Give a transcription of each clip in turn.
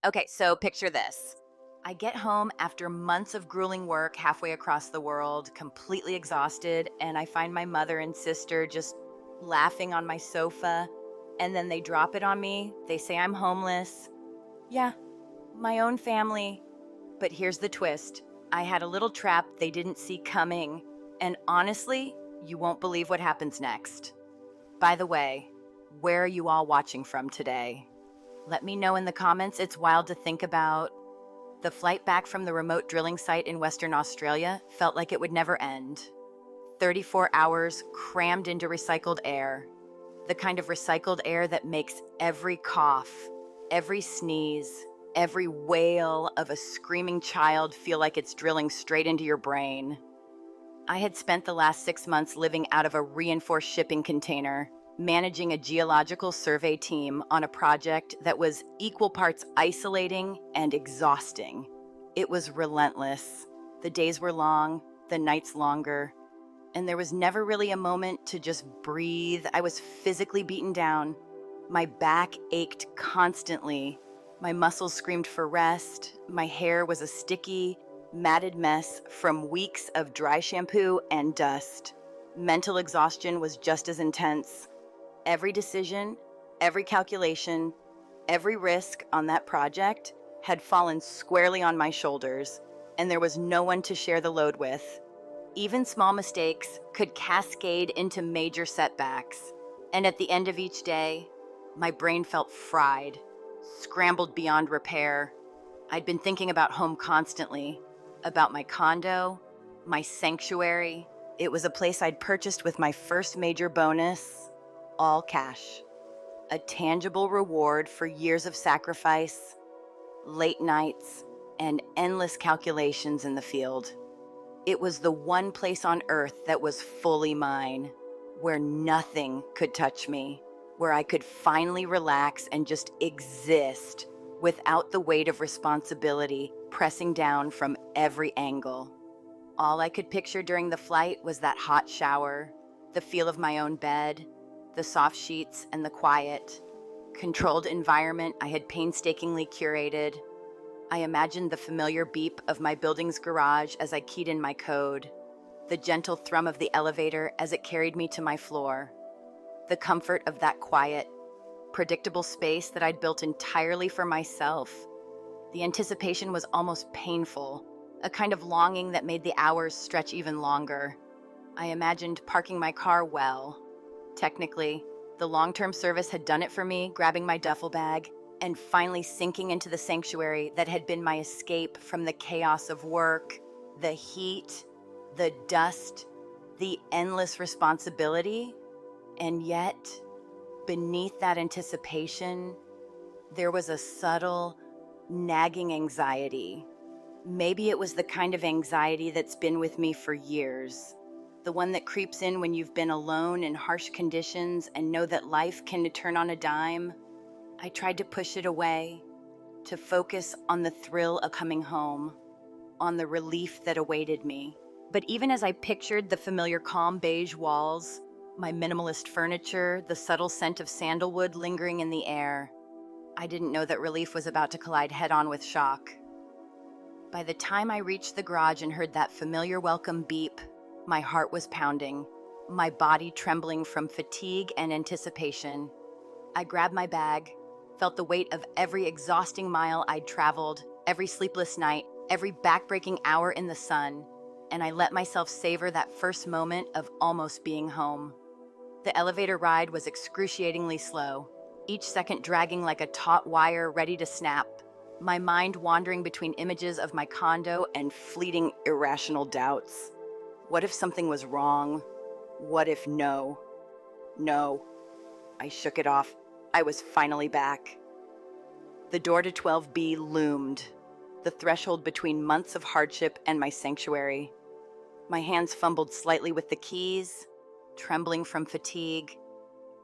Okay, so picture this. I get home after months of grueling work halfway across the world, completely exhausted, and I find my mother and sister just laughing on my sofa. And then they drop it on me. They say I'm homeless. Yeah, my own family. But here's the twist. I had a little trap they didn't see coming. And honestly, you won't believe what happens next. By the way, where are you all watching from today? Let me know in the comments. It's wild to think about. The flight back from the remote drilling site in Western Australia felt like it would never end. 34 hours crammed into recycled air. The kind of recycled air that makes every cough, every sneeze, every wail of a screaming child feel like it's drilling straight into your brain. I had spent the last 6 months living out of a reinforced shipping container, managing a geological survey team on a project that was equal parts isolating and exhausting. It was relentless. The days were long, the nights longer, and there was never really a moment to just breathe. I was physically beaten down. My back ached constantly. My muscles screamed for rest. My hair was a sticky, matted mess from weeks of dry shampoo and dust. Mental exhaustion was just as intense. Every decision, every calculation, every risk on that project had fallen squarely on my shoulders, and there was no one to share the load with. Even small mistakes could cascade into major setbacks, and at the end of each day, my brain felt fried, scrambled beyond repair. I'd been thinking about home constantly, about my condo, my sanctuary. It was a place I'd purchased with my first major bonus. All cash. A tangible reward for years of sacrifice, late nights, and endless calculations in the field. It was the one place on earth that was fully mine, where nothing could touch me, where I could finally relax and just exist without the weight of responsibility pressing down from every angle. All I could picture during the flight was that hot shower, the feel of my own bed, the soft sheets and the quiet, controlled environment I had painstakingly curated. I imagined the familiar beep of my building's garage as I keyed in my code, the gentle thrum of the elevator as it carried me to my floor, the comfort of that quiet, predictable space that I'd built entirely for myself. The anticipation was almost painful, a kind of longing that made the hours stretch even longer. I imagined parking my car well. Technically, the long-term service had done it for me, grabbing my duffel bag and finally sinking into the sanctuary that had been my escape from the chaos of work, the heat, the dust, the endless responsibility. And yet, beneath that anticipation, there was a subtle, nagging anxiety. Maybe it was the kind of anxiety that's been with me for years. The one that creeps in when you've been alone in harsh conditions and know that life can turn on a dime. I tried to push it away, to focus on the thrill of coming home, on the relief that awaited me. But even as I pictured the familiar calm beige walls, my minimalist furniture, the subtle scent of sandalwood lingering in the air, I didn't know that relief was about to collide head-on with shock. By the time I reached the garage and heard that familiar welcome beep, my heart was pounding, my body trembling from fatigue and anticipation. I grabbed my bag, felt the weight of every exhausting mile I'd traveled, every sleepless night, every backbreaking hour in the sun, and I let myself savor that first moment of almost being home. The elevator ride was excruciatingly slow, each second dragging like a taut wire ready to snap, my mind wandering between images of my condo and fleeting irrational doubts. What if something was wrong? What if no? No. I shook it off. I was finally back. The door to 12B loomed, the threshold between months of hardship and my sanctuary. My hands fumbled slightly with the keys, trembling from fatigue.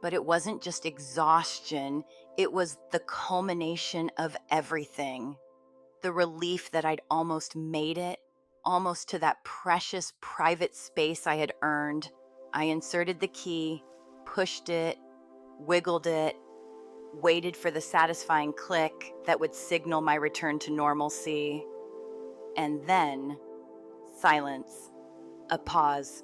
But it wasn't just exhaustion, it was the culmination of everything. The relief that I'd almost made it, almost to that precious private space I had earned. I inserted the key, pushed it, wiggled it, waited for the satisfying click that would signal my return to normalcy. And then, silence. A pause.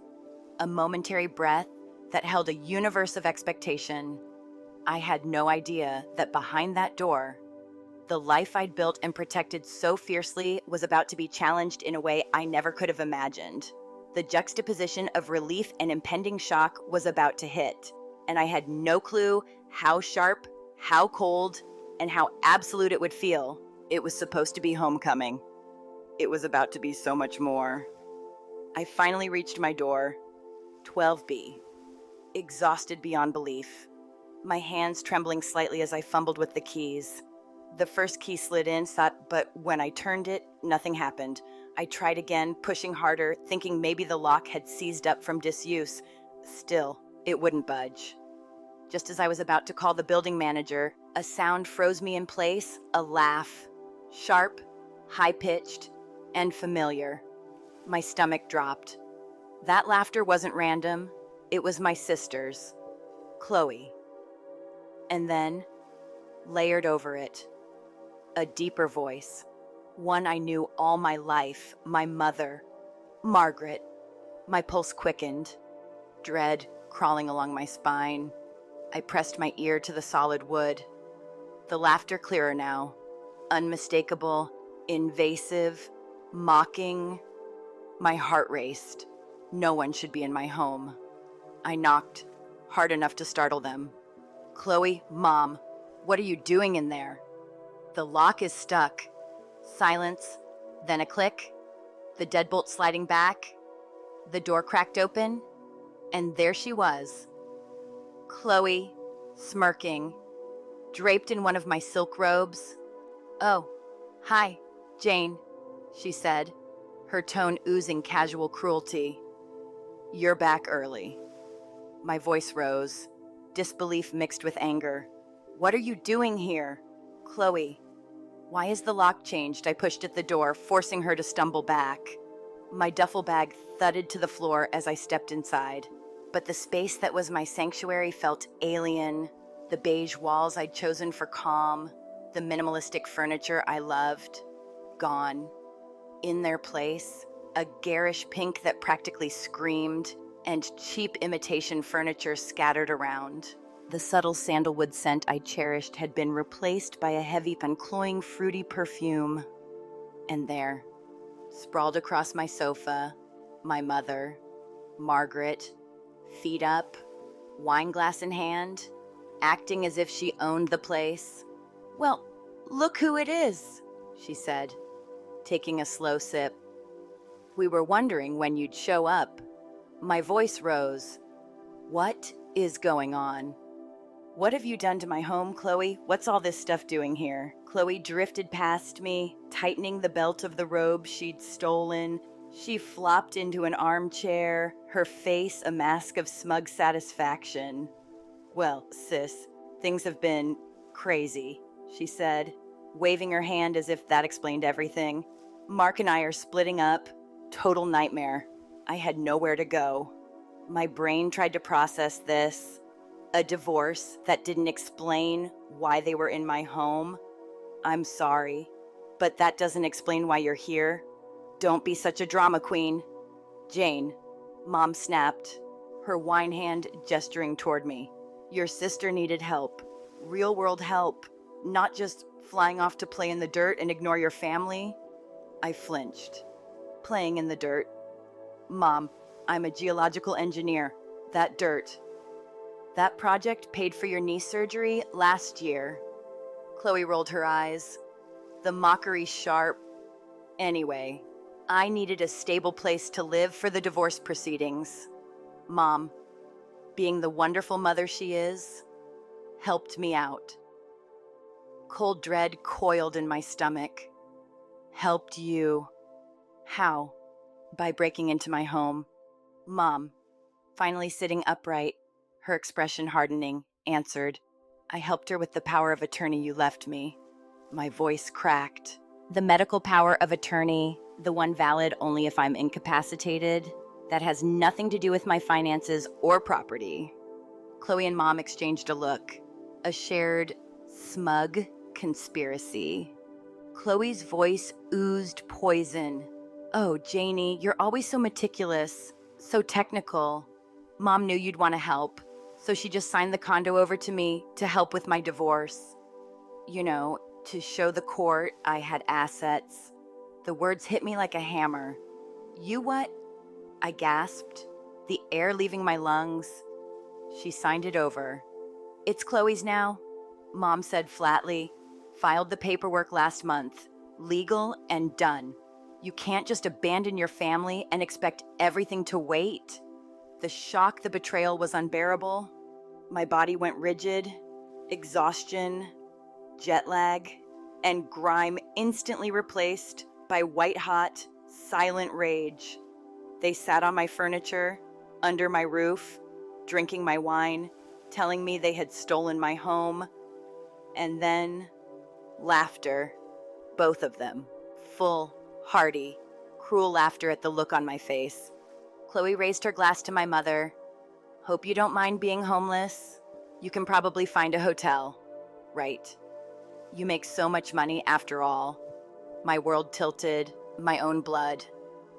A momentary breath that held a universe of expectation. I had no idea that behind that door, the life I'd built and protected so fiercely was about to be challenged in a way I never could have imagined. The juxtaposition of relief and impending shock was about to hit, and I had no clue how sharp, how cold, and how absolute it would feel. It was supposed to be homecoming. It was about to be so much more. I finally reached my door, 12B, exhausted beyond belief, my hands trembling slightly as I fumbled with the keys. The first key slid in, but when I turned it, nothing happened. I tried again, pushing harder, thinking maybe the lock had seized up from disuse. Still, it wouldn't budge. Just as I was about to call the building manager, a sound froze me in place, a laugh. Sharp, high-pitched, and familiar. My stomach dropped. That laughter wasn't random. It was my sister's, Chloe. And then, layered over it, a deeper voice, one I knew all my life, my mother, Margaret. My pulse quickened, dread crawling along my spine. I pressed my ear to the solid wood. The laughter clearer now, unmistakable, invasive, mocking. My heart raced. No one should be in my home. I knocked, hard enough to startle them. Chloe, Mom, what are you doing in there? The lock is stuck. Silence, then a click, the deadbolt sliding back, the door cracked open, and there she was. Chloe, smirking, draped in one of my silk robes. "Oh, hi, Jane," she said, her tone oozing casual cruelty. "You're back early." My voice rose, disbelief mixed with anger. "What are you doing here?" "Chloe, why is the lock changed?" I pushed at the door, forcing her to stumble back. My duffel bag thudded to the floor as I stepped inside. But the space that was my sanctuary felt alien. The beige walls I'd chosen for calm, the minimalistic furniture I loved, gone. In their place, a garish pink that practically screamed, and cheap imitation furniture scattered around. The subtle sandalwood scent I cherished had been replaced by a heavy and cloying fruity perfume. And there, sprawled across my sofa, my mother, Margaret, feet up, wine glass in hand, acting as if she owned the place. "Well, look who it is," she said, taking a slow sip. "We were wondering when you'd show up." My voice rose. "What is going on? What have you done to my home, Chloe? What's all this stuff doing here?" Chloe drifted past me, tightening the belt of the robe she'd stolen. She flopped into an armchair, her face a mask of smug satisfaction. "Well, sis, things have been crazy," she said, waving her hand as if that explained everything. "Mark and I are splitting up. Total nightmare. I had nowhere to go." My brain tried to process this. A divorce that didn't explain why they were in my home. "I'm sorry, but that doesn't explain why you're here. Don't be such a drama queen." "Jane," Mom snapped, her wine hand gesturing toward me. "Your sister needed help. Real-world help. Not just flying off to play in the dirt and ignore your family." I flinched. "Playing in the dirt? Mom, I'm a geological engineer. That dirt. That project paid for your knee surgery last year." Chloe rolled her eyes, the mockery sharp. "Anyway, I needed a stable place to live for the divorce proceedings. Mom, being the wonderful mother she is, helped me out." Cold dread coiled in my stomach. "Helped you? How?" "By breaking into my home." Mom, finally sitting upright, her expression hardening, answered, "I helped her with the power of attorney you left me." My voice cracked. "The medical power of attorney, the one valid only if I'm incapacitated, that has nothing to do with my finances or property." Chloe and Mom exchanged a look, a shared, Smug conspiracy. Chloe's voice oozed poison. Oh, Janie, you're always so meticulous, so technical. Mom knew you'd want to help, so she just signed the condo over to me to help with my divorce. You know, to show the court I had assets. The words hit me like a hammer. You what? I gasped, the air leaving my lungs. She signed it over. It's Chloe's now, Mom said flatly. Filed the paperwork last month. Legal and done. You can't just abandon your family and expect everything to wait. The shock, the betrayal was unbearable. My body went rigid. Exhaustion, jet lag, and grime instantly replaced by white-hot, silent rage. They sat on my furniture, under my roof, drinking my wine, telling me they had stolen my home. And then, laughter. Both of them. Full, hearty, cruel laughter at the look on my face. Chloe raised her glass to my mother. Hope you don't mind being homeless. You can probably find a hotel. Right. You make so much money after all. My world tilted, my own blood.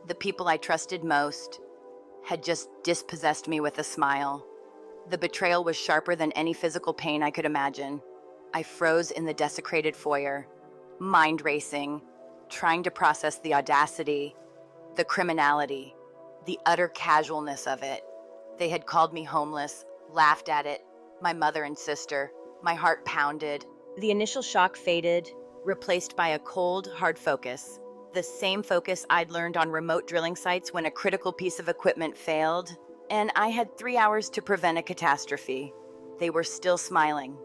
The people I trusted most had just dispossessed me with a smile. The betrayal was sharper than any physical pain I could imagine. I froze in the desecrated foyer, mind racing, trying to process the audacity, the criminality, the utter casualness of it. They had called me homeless, laughed at it, my mother and sister. My heart pounded. The initial shock faded, replaced by a cold, hard focus. The same focus I'd learned on remote drilling sites when a critical piece of equipment failed, and I had 3 hours to prevent a catastrophe. They were still smiling,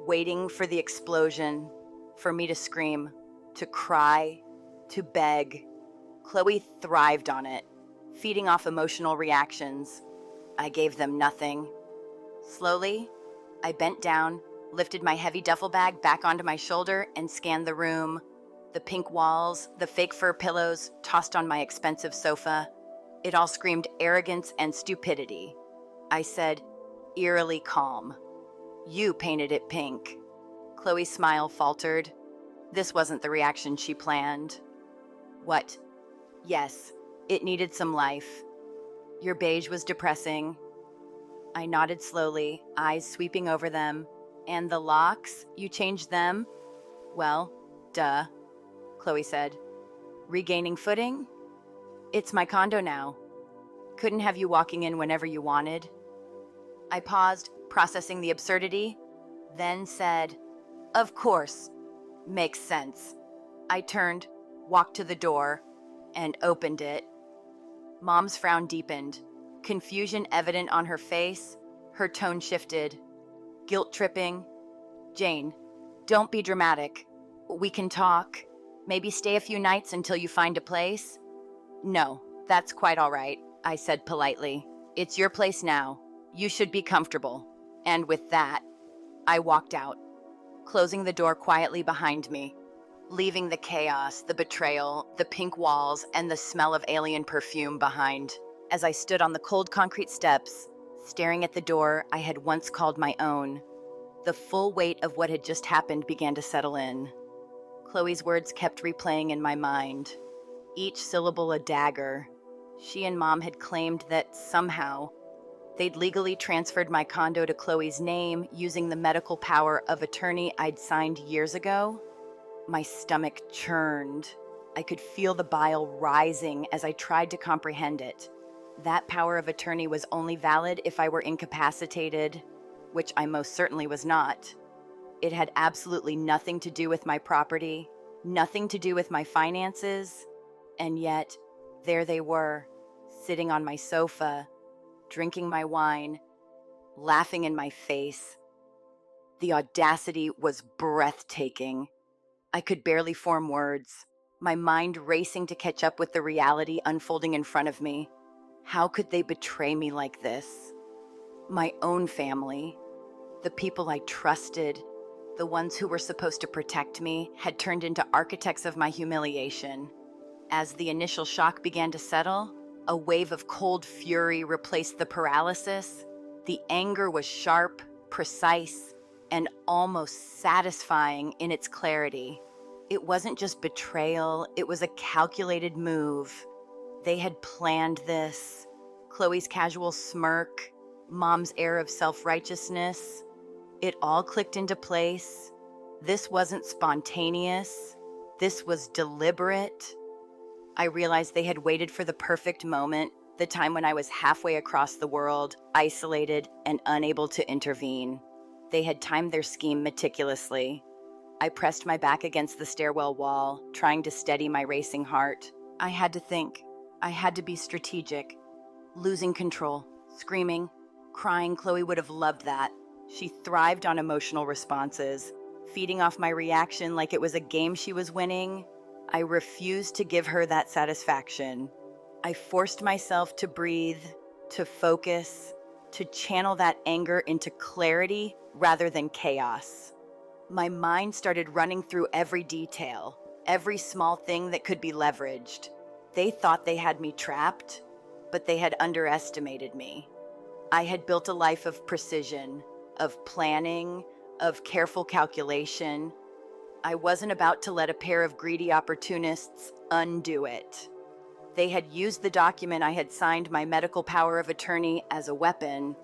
waiting for the explosion, for me to scream, to cry, to beg. Chloe thrived on it, feeding off emotional reactions. I gave them nothing. Slowly, I bent down, lifted my heavy duffel bag back onto my shoulder, and scanned the room. The pink walls, the fake fur pillows tossed on my expensive sofa. It all screamed arrogance and stupidity. I said, eerily calm, "You painted it pink." Chloe's smile faltered. This wasn't the reaction she planned. What? Yes, it needed some life. Your beige was depressing. I nodded slowly, eyes sweeping over them. And the locks, you changed them? Well, duh, Chloe said. Regaining footing? It's my condo now. Couldn't have you walking in whenever you wanted. I paused, processing the absurdity, then said, "Of course. Makes sense." I turned, walked to the door, and opened it. Mom's frown deepened, confusion evident on her face. Her tone shifted. Guilt-tripping. "Jane, don't be dramatic. We can talk. Maybe stay a few nights until you find a place." "No, that's quite all right," I said politely. "It's your place now. You should be comfortable." And with that, I walked out, closing the door quietly behind me, leaving the chaos, the betrayal, the pink walls, and the smell of alien perfume behind. As I stood on the cold concrete steps, staring at the door I had once called my own, the full weight of what had just happened began to settle in. Chloe's words kept replaying in my mind, each syllable a dagger. She and Mom had claimed that somehow they'd legally transferred my condo to Chloe's name using the medical power of attorney I'd signed years ago. My stomach churned. I could feel the bile rising as I tried to comprehend it. That power of attorney was only valid if I were incapacitated, which I most certainly was not. It had absolutely nothing to do with my property, nothing to do with my finances, and yet there they were, sitting on my sofa, drinking my wine, laughing in my face. The audacity was breathtaking. I could barely form words, my mind racing to catch up with the reality unfolding in front of me. How could they betray me like this? My own family, the people I trusted, the ones who were supposed to protect me, had turned into architects of my humiliation. As the initial shock began to settle, a wave of cold fury replaced the paralysis. The anger was sharp, precise, and almost satisfying in its clarity. It wasn't just betrayal, it was a calculated move. They had planned this. Chloe's casual smirk, Mom's air of self-righteousness, it all clicked into place. This wasn't spontaneous. This was deliberate. I realized they had waited for the perfect moment, the time when I was halfway across the world, isolated and unable to intervene. They had timed their scheme meticulously. I pressed my back against the stairwell wall, trying to steady my racing heart. I had to think. I had to be strategic. Losing control, screaming, crying. Chloe would have loved that. She thrived on emotional responses, feeding off my reaction like it was a game she was winning. I refused to give her that satisfaction. I forced myself to breathe, to focus, to channel that anger into clarity rather than chaos. My mind started running through every detail, every small thing that could be leveraged. They thought they had me trapped, but they had underestimated me. I had built a life of precision, of planning, of careful calculation. I wasn't about to let a pair of greedy opportunists undo it. They had used the document I had signed, my medical power of attorney, as a weapon,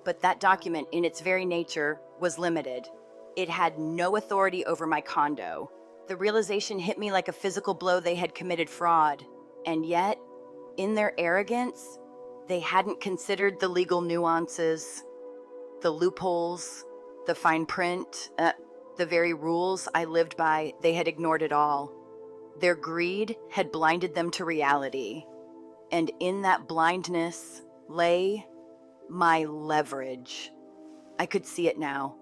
but that document in its very nature was limited. It had no authority over my condo. The realization hit me like a physical blow. They had committed fraud, and yet, in their arrogance, they hadn't considered the legal nuances, the loopholes, the fine print, the very rules I lived by. They had ignored it all. Their greed had blinded them to reality, and in that blindness lay my leverage. I could see it now.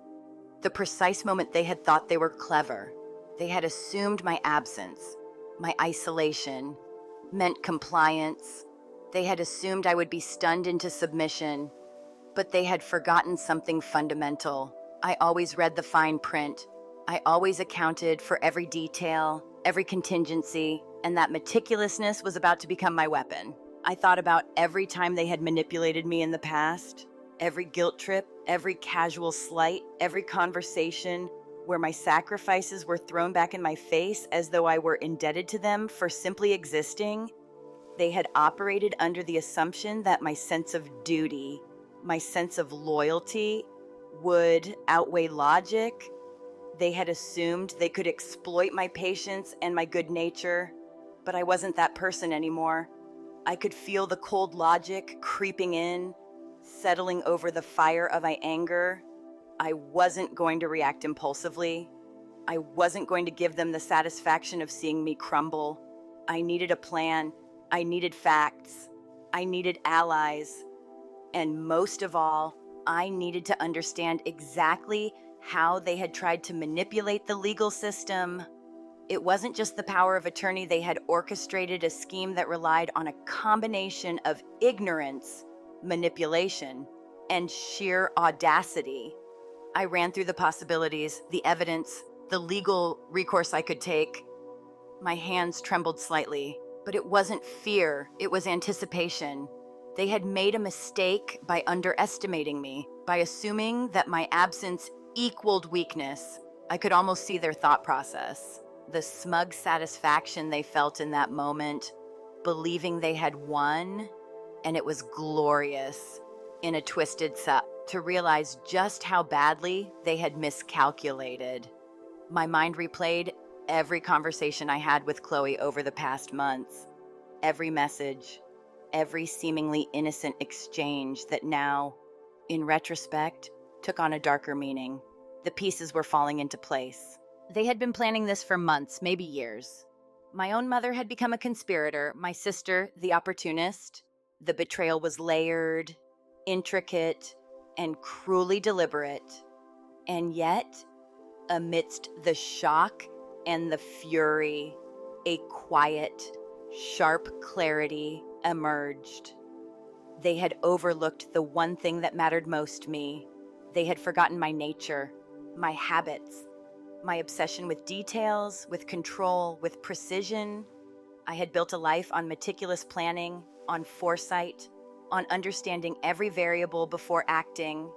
The precise moment they had thought they were clever, they had assumed my absence, my isolation, meant compliance. They had assumed I would be stunned into submission, but they had forgotten something fundamental. I always read the fine print. I always accounted for every detail, every contingency, and that meticulousness was about to become my weapon. I thought about every time they had manipulated me in the past, every guilt trip, every casual slight, every conversation where my sacrifices were thrown back in my face as though I were indebted to them for simply existing. They had operated under the assumption that my sense of duty, my sense of loyalty, would outweigh logic. They had assumed they could exploit my patience and my good nature, but I wasn't that person anymore. I could feel the cold logic creeping in, settling over the fire of my anger. I wasn't going to react impulsively. I wasn't going to give them the satisfaction of seeing me crumble. I needed a plan. I needed facts. I needed allies. And most of all, I needed to understand exactly how they had tried to manipulate the legal system. It wasn't just the power of attorney. They had orchestrated a scheme that relied on a combination of ignorance, manipulation, and sheer audacity. I ran through the possibilities, the evidence, the legal recourse I could take. My hands trembled slightly, but it wasn't fear, it was anticipation. They had made a mistake by underestimating me, by assuming that my absence equaled weakness. I could almost see their thought process, the smug satisfaction they felt in that moment, believing they had won, and it was glorious in a twisted sense to realize just how badly they had miscalculated. My mind replayed every conversation I had with Chloe over the past months, every message, every seemingly innocent exchange that now, in retrospect, took on a darker meaning. The pieces were falling into place. They had been planning this for months, maybe years. My own mother had become a conspirator, my sister, the opportunist. The betrayal was layered, intricate, and cruelly deliberate. And yet, amidst the shock and the fury, a quiet, sharp clarity emerged. They had overlooked the one thing that mattered most to me. They had forgotten my nature, my habits, my obsession with details, with control, with precision. I had built a life on meticulous planning, on foresight, on understanding every variable before acting,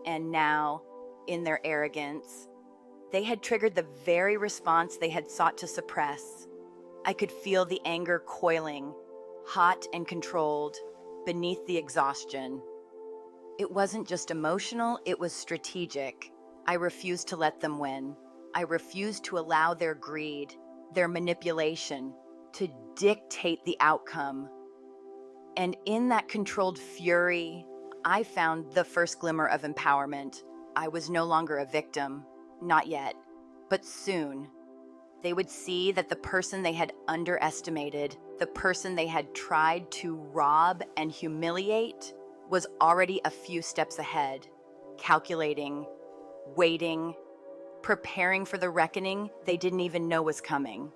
and now in their arrogance. They had triggered the very response they had sought to suppress. I could feel the anger coiling, hot and controlled, beneath the exhaustion. It wasn't just emotional, it was strategic. I refused to let them win. I refused to allow their greed, their manipulation, to dictate the outcome. And in that controlled fury, I found the first glimmer of empowerment. I was no longer a victim, not yet, but soon. They would see that the person they had underestimated, the person they had tried to rob and humiliate, was already a few steps ahead, calculating, waiting, preparing for the reckoning they didn't even know was coming.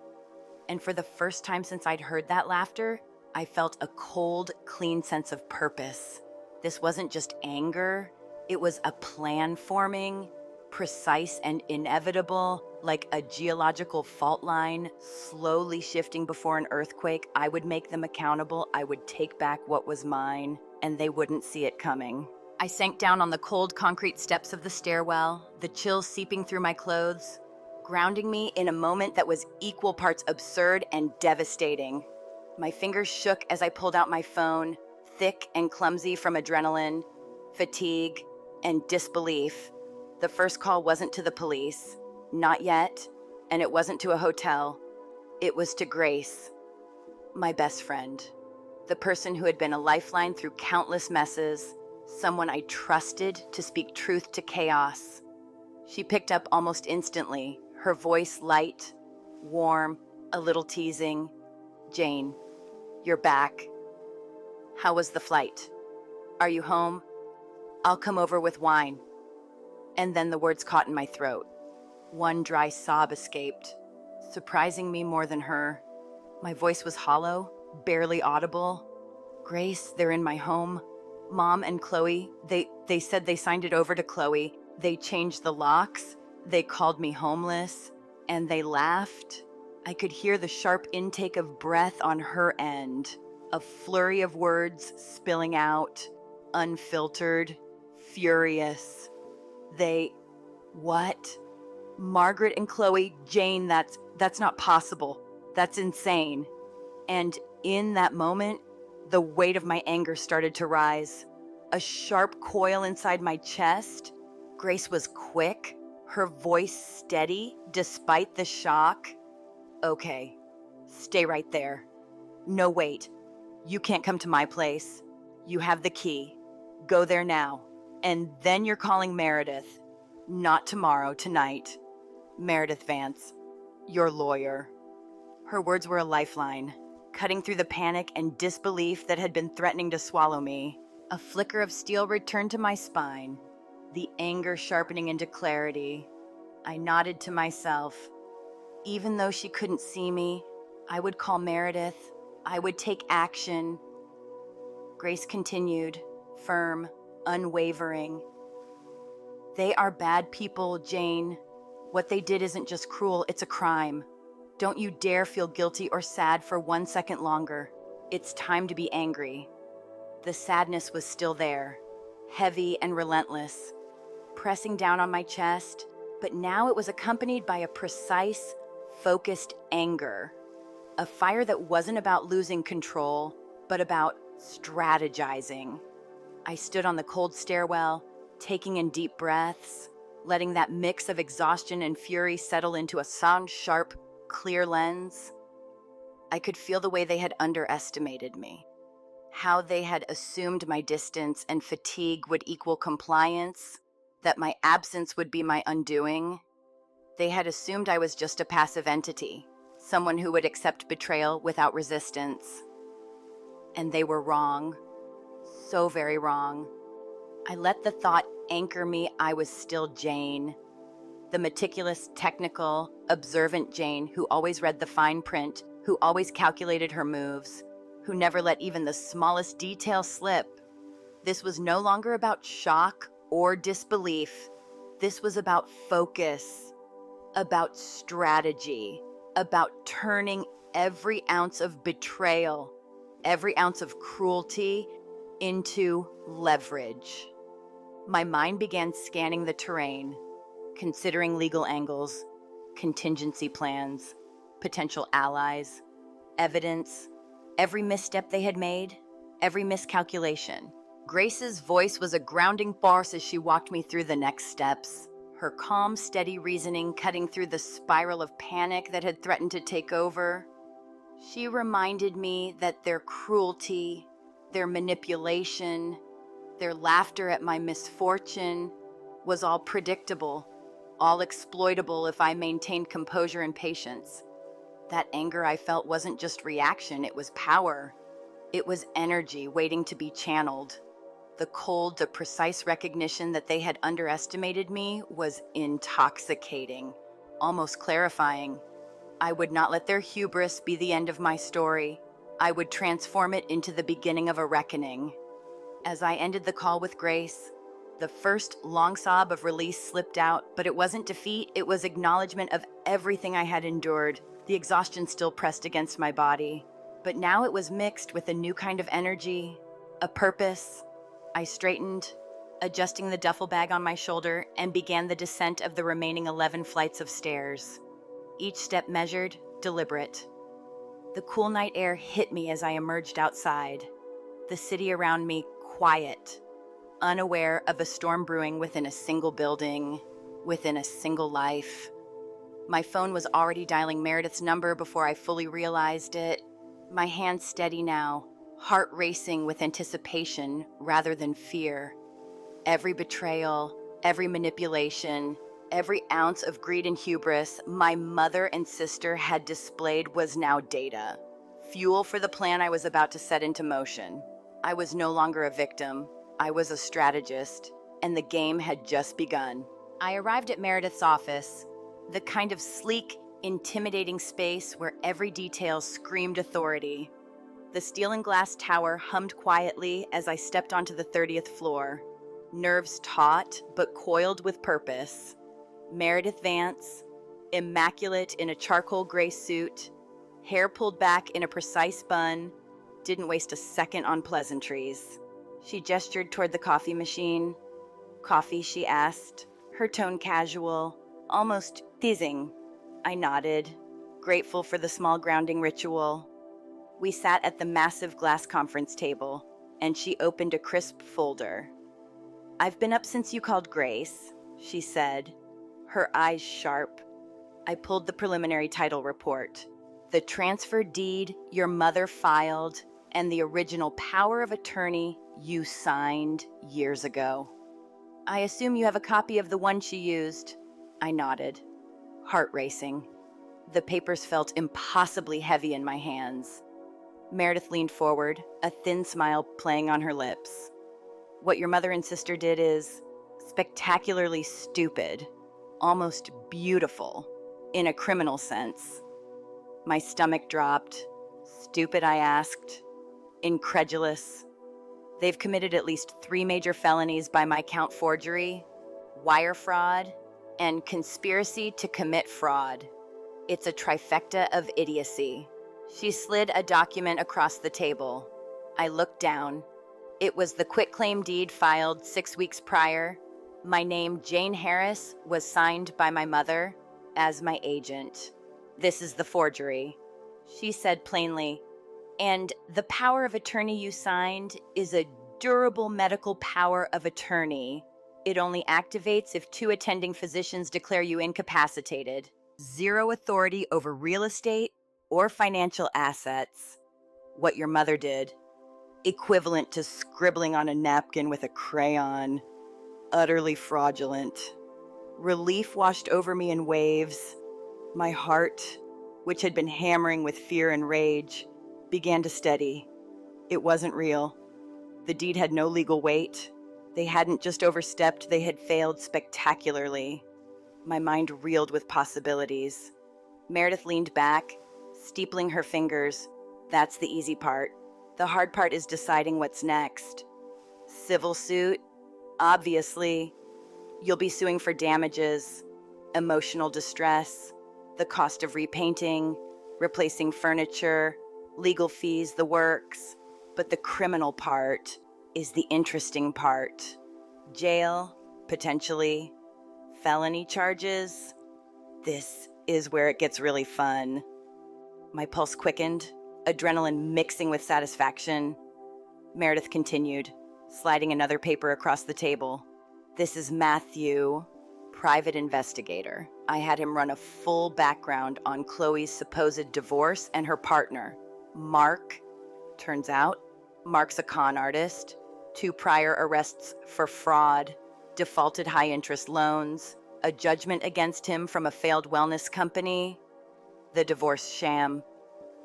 And for the first time since I'd heard that laughter, I felt a cold, clean sense of purpose. This wasn't just anger, it was a plan forming, precise and inevitable, like a geological fault line, slowly shifting before an earthquake. I would make them accountable, I would take back what was mine, and they wouldn't see it coming. I sank down on the cold concrete steps of the stairwell, the chills seeping through my clothes, grounding me in a moment that was equal parts absurd and devastating. My fingers shook as I pulled out my phone, thick and clumsy from adrenaline, fatigue, and disbelief. The first call wasn't to the police, not yet, and it wasn't to a hotel. It was to Grace, my best friend, the person who had been a lifeline through countless messes, someone I trusted to speak truth to chaos. She picked up almost instantly, her voice light, warm, a little teasing. "Jane, you're back. How was the flight? Are you home? I'll come over with wine." And then the words caught in my throat. One dry sob escaped, surprising me more than her. My voice was hollow, barely audible. "Grace, they're in my home. Mom and Chloe, they said they signed it over to Chloe. They changed the locks. They called me homeless. And they laughed." I could hear the sharp intake of breath on her end, a flurry of words spilling out, unfiltered, furious. What? Margaret and Chloe, Jane, that's not possible. That's insane. And in that moment, the weight of my anger started to rise. A sharp coil inside my chest. Grace was quick, her voice steady despite the shock. "Okay, stay right there. No, wait. You can't come to my place. You have the key. Go there now. And then you're calling Meredith. Not tomorrow, tonight. Meredith Vance, your lawyer." Her words were a lifeline, cutting through the panic and disbelief that had been threatening to swallow me. A flicker of steel returned to my spine, the anger sharpening into clarity. I nodded to myself. Even though she couldn't see me, I would call Meredith. I would take action. Grace continued, firm, unwavering. "They are bad people, Jane. What they did isn't just cruel, it's a crime. Don't you dare feel guilty or sad for 1 second longer. It's time to be angry." The sadness was still there, heavy and relentless, pressing down on my chest, but now it was accompanied by a precise, focused anger. A fire that wasn't about losing control, but about strategizing. I stood on the cold stairwell, taking in deep breaths, letting that mix of exhaustion and fury settle into a sound, sharp, clear lens. I could feel the way they had underestimated me, how they had assumed my distance and fatigue would equal compliance, that my absence would be my undoing. They had assumed I was just a passive entity, someone who would accept betrayal without resistance. And they were wrong. So very wrong. I let the thought anchor me I was still Jane. The meticulous, technical, observant Jane who always read the fine print, who always calculated her moves, who never let even the smallest detail slip. This was no longer about shock or disbelief. This was about focus, about strategy, about turning every ounce of betrayal, every ounce of cruelty into leverage. My mind began scanning the terrain, considering legal angles, contingency plans, potential allies, evidence, every misstep they had made, every miscalculation. Grace's voice was a grounding force as she walked me through the next steps, her calm, steady reasoning cutting through the spiral of panic that had threatened to take over. She reminded me that their cruelty, their manipulation, their laughter at my misfortune was all predictable, all exploitable if I maintained composure and patience. That anger I felt wasn't just reaction, it was power. It was energy waiting to be channeled. The cold, the precise recognition that they had underestimated me was intoxicating, almost clarifying. I would not let their hubris be the end of my story. I would transform it into the beginning of a reckoning. As I ended the call with Grace, the first long sob of release slipped out, but it wasn't defeat, it was acknowledgement of everything I had endured. The exhaustion still pressed against my body, but now it was mixed with a new kind of energy, a purpose. I straightened, adjusting the duffel bag on my shoulder, and began the descent of the remaining 11 flights of stairs. Each step measured, deliberate. The cool night air hit me as I emerged outside. The city around me quiet, unaware of a storm brewing within a single building, within a single life. My phone was already dialing Meredith's number before I fully realized it. My hand steady now, heart racing with anticipation rather than fear. Every betrayal, every manipulation, every ounce of greed and hubris my mother and sister had displayed was now data, fuel for the plan I was about to set into motion. I was no longer a victim, I was a strategist, and the game had just begun. I arrived at Meredith's office, the kind of sleek, intimidating space where every detail screamed authority. The steel and glass tower hummed quietly as I stepped onto the 30th floor, nerves taut but coiled with purpose. Meredith Vance, immaculate in a charcoal gray suit, hair pulled back in a precise bun, didn't waste a second on pleasantries. She gestured toward the coffee machine. "Coffee?" she asked, her tone casual, almost teasing. I nodded, grateful for the small grounding ritual. We sat at the massive glass conference table, and she opened a crisp folder. "I've been up since you called, Grace," she said, her eyes sharp. I pulled the preliminary title report. The transfer deed your mother filed and the original power of attorney you signed years ago. "I assume you have a copy of the one she used." I nodded, heart racing. The papers felt impossibly heavy in my hands. Meredith leaned forward, a thin smile playing on her lips. "What your mother and sister did is spectacularly stupid, almost beautiful, in a criminal sense." My stomach dropped. "Stupid?" I asked. "Incredulous. They've committed at least 3 major felonies by my count: forgery, wire fraud, and conspiracy to commit fraud. It's a trifecta of idiocy." She slid a document across the table. I looked down. It was the quitclaim deed filed 6 weeks prior. My name, Jane Harris, was signed by my mother as my agent. "This is the forgery," she said plainly. "And the power of attorney you signed is a durable medical power of attorney. It only activates if 2 attending physicians declare you incapacitated. 0 authority over real estate or financial assets. What your mother did, equivalent to scribbling on a napkin with a crayon. Utterly fraudulent." Relief washed over me in waves. My heart, which had been hammering with fear and rage, began to steady. It wasn't real. The deed had no legal weight. They hadn't just overstepped, they had failed spectacularly. My mind reeled with possibilities. Meredith leaned back, steepling her fingers. "That's the easy part. The hard part is deciding what's next. Civil suit? Obviously. You'll be suing for damages, emotional distress, the cost of repainting, replacing furniture, legal fees, the works. But the criminal part is the interesting part. Jail, potentially, felony charges. This is where it gets really fun. My pulse quickened, adrenaline mixing with satisfaction. Meredith continued, sliding another paper across the table. This is Matthew, private investigator. I had him run a full background on Chloe's supposed divorce and her partner, Mark. Turns out, Mark's a con artist, 2 prior arrests for fraud, defaulted high-interest loans, a judgment against him from a failed wellness company, the divorce sham.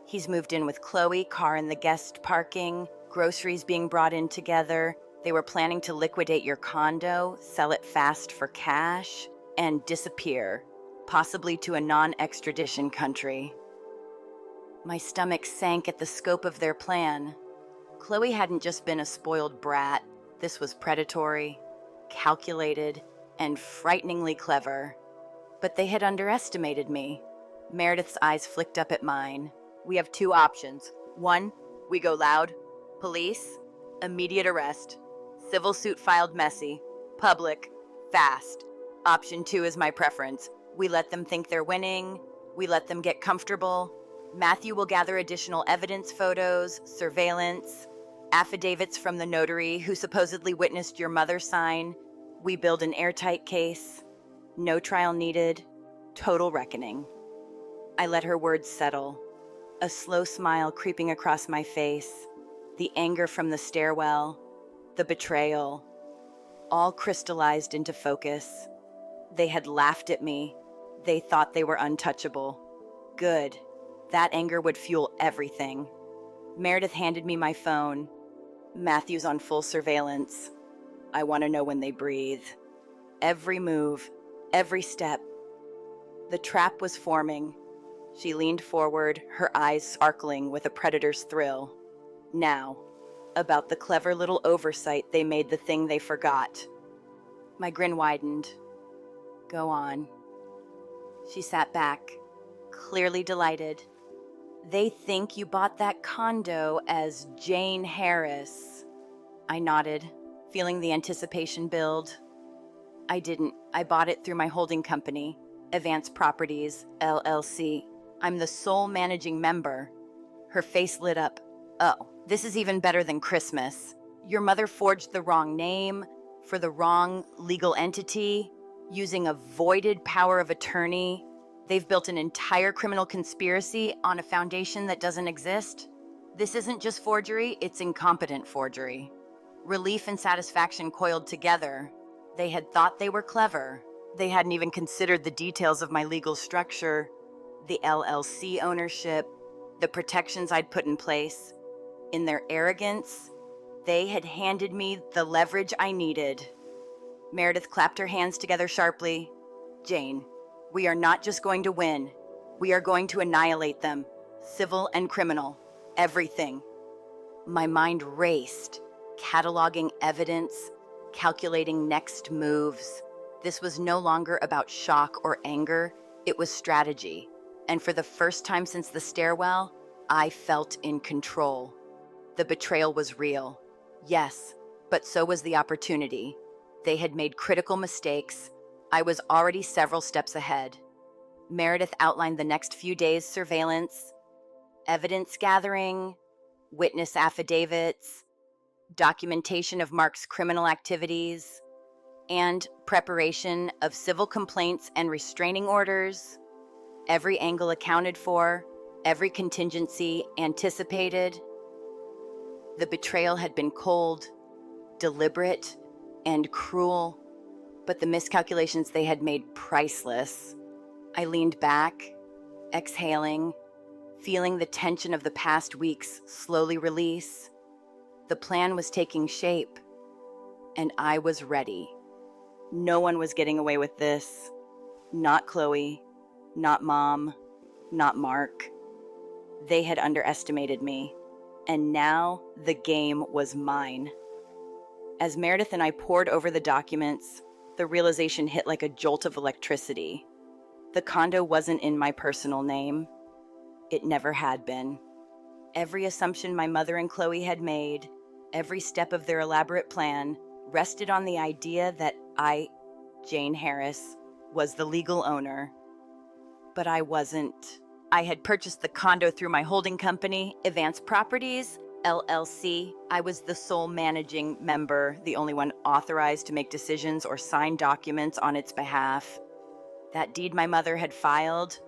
He's moved in with Chloe, car in the guest parking, groceries being brought in together. They were planning to liquidate your condo, sell it fast for cash, and disappear, possibly to a non-extradition country. My stomach sank at the scope of their plan. Chloe hadn't just been a spoiled brat. This was predatory, calculated, and frighteningly clever. But they had underestimated me. Meredith's eyes flicked up at mine. We have 2 options. 1, we go loud. Police, immediate arrest. Civil suit filed messy. Public, fast. Option 2 is my preference. We let them think they're winning. We let them get comfortable. Matthew will gather additional evidence, photos, surveillance, affidavits from the notary who supposedly witnessed your mother sign. We build an airtight case. No trial needed. Total reckoning. I let her words settle. A slow smile creeping across my face. The anger from the stairwell. The betrayal. All crystallized into focus. They had laughed at me. They thought they were untouchable. Good. That anger would fuel everything. Meredith handed me my phone. Matthew's on full surveillance. I want to know when they breathe. Every move, every step. The trap was forming. She leaned forward, her eyes sparkling with a predator's thrill. Now, about the clever little oversight they made the thing they forgot. My grin widened. Go on. She sat back, clearly delighted. They think you bought that condo as Jane Harris. I nodded, feeling the anticipation build. I didn't. I bought it through my holding company, Advanced Properties, LLC. I'm the sole managing member. Her face lit up. Oh, this is even better than Christmas. Your mother forged the wrong name for the wrong legal entity, using a voided power of attorney. They've built an entire criminal conspiracy on a foundation that doesn't exist. This isn't just forgery, it's incompetent forgery. Relief and satisfaction coiled together. They had thought they were clever. They hadn't even considered the details of my legal structure, the LLC ownership, the protections I'd put in place. In their arrogance, they had handed me the leverage I needed. Meredith clapped her hands together sharply. Jane, we are not just going to win. We are going to annihilate them, civil and criminal, everything. My mind raced, cataloging evidence, calculating next moves. This was no longer about shock or anger, it was strategy. And for the first time since the stairwell, I felt in control. The betrayal was real. Yes, but so was the opportunity. They had made critical mistakes. I was already several steps ahead. Meredith outlined the next few days' surveillance, evidence gathering, witness affidavits, documentation of Mark's criminal activities, and preparation of civil complaints and restraining orders. Every angle accounted for, every contingency anticipated. The betrayal had been cold, deliberate, and cruel, but the miscalculations they had made priceless. I leaned back, exhaling, feeling the tension of the past weeks slowly release. The plan was taking shape, and I was ready. No one was getting away with this. Not Chloe, not Mom, not Mark. They had underestimated me, and now the game was mine. As Meredith and I pored over the documents, the realization hit like a jolt of electricity. The condo wasn't in my personal name. It never had been. Every assumption my mother and Chloe had made, every step of their elaborate plan, rested on the idea that I, Jane Harris, was the legal owner. But I wasn't. I had purchased the condo through my holding company, Advance Properties, LLC. I was the sole managing member, the only one authorized to make decisions or sign documents on its behalf. That deed my mother had filed,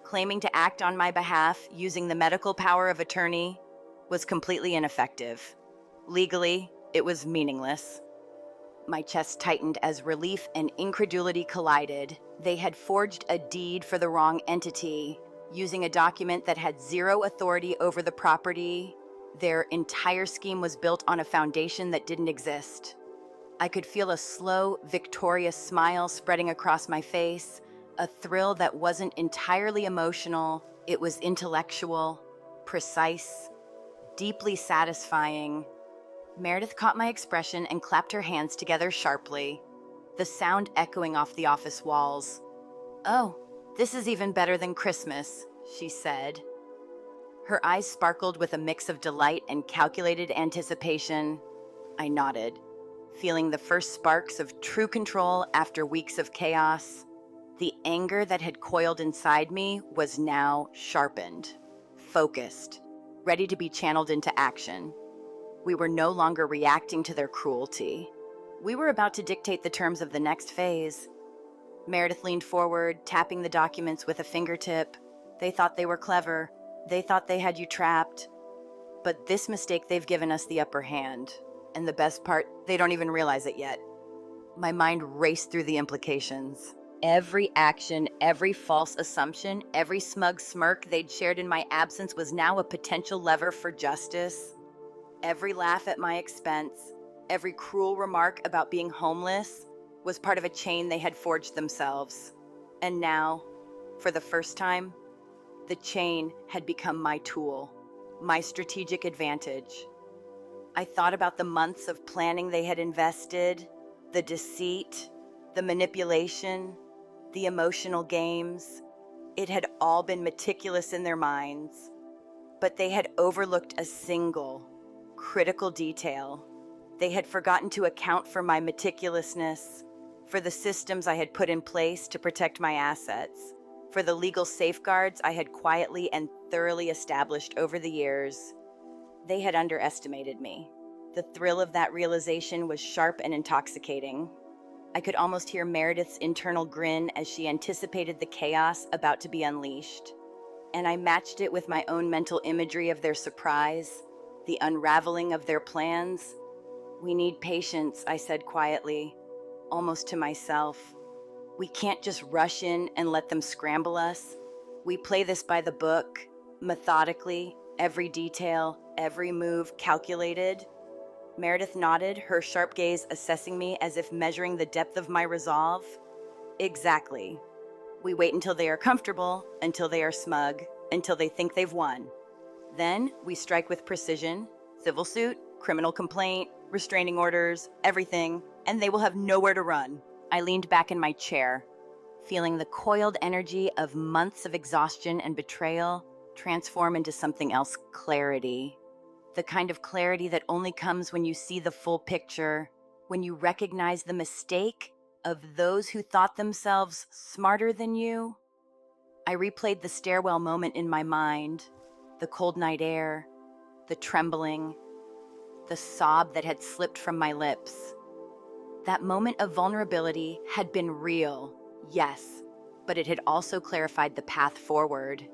claiming to act on my behalf using the medical power of attorney, was completely ineffective. Legally, it was meaningless. My chest tightened as relief and incredulity collided. They had forged a deed for the wrong entity, using a document that had zero authority over the property. Their entire scheme was built on a foundation that didn't exist. I could feel a slow, victorious smile spreading across my face, a thrill that wasn't entirely emotional. It was intellectual, precise, deeply satisfying. Meredith caught my expression and clapped her hands together sharply, the sound echoing off the office walls. "Oh, this is even better than Christmas," she said. Her eyes sparkled with a mix of delight and calculated anticipation. I nodded, feeling the first sparks of true control after weeks of chaos. The anger that had coiled inside me was now sharpened, focused, ready to be channeled into action. We were no longer reacting to their cruelty. We were about to dictate the terms of the next phase. Meredith leaned forward, tapping the documents with a fingertip. They thought they were clever. They thought they had you trapped. But this mistake, they've given us the upper hand. And the best part, they don't even realize it yet. My mind raced through the implications. Every action, every false assumption, every smug smirk they'd shared in my absence was now a potential lever for justice. Every laugh at my expense, every cruel remark about being homeless was part of a chain they had forged themselves. And now, for the first time, the chain had become my tool, my strategic advantage. I thought about the months of planning they had invested, the deceit, the manipulation, the emotional games. It had all been meticulous in their minds, but they had overlooked a single, critical detail. They had forgotten to account for my meticulousness, for the systems I had put in place to protect my assets, for the legal safeguards I had quietly and thoroughly established over the years. They had underestimated me. The thrill of that realization was sharp and intoxicating. I could almost hear Meredith's internal grin as she anticipated the chaos about to be unleashed. And I matched it with my own mental imagery of their surprise, the unraveling of their plans. "We need patience," I said quietly, almost to myself. "We can't just rush in and let them scramble us. We play this by the book, methodically, every detail, every move calculated." Meredith nodded, her sharp gaze assessing me as if measuring the depth of my resolve. "Exactly. We wait until they are comfortable, until they are smug, until they think they've won. Then we strike with precision, civil suit, criminal complaint, restraining orders, everything, and they will have nowhere to run." I leaned back in my chair, feeling the coiled energy of months of exhaustion and betrayal transform into something else, clarity. The kind of clarity that only comes when you see the full picture, when you recognize the mistake of those who thought themselves smarter than you. I replayed the stairwell moment in my mind, the cold night air, the trembling, the sob that had slipped from my lips. That moment of vulnerability had been real, yes, but it had also clarified the path forward.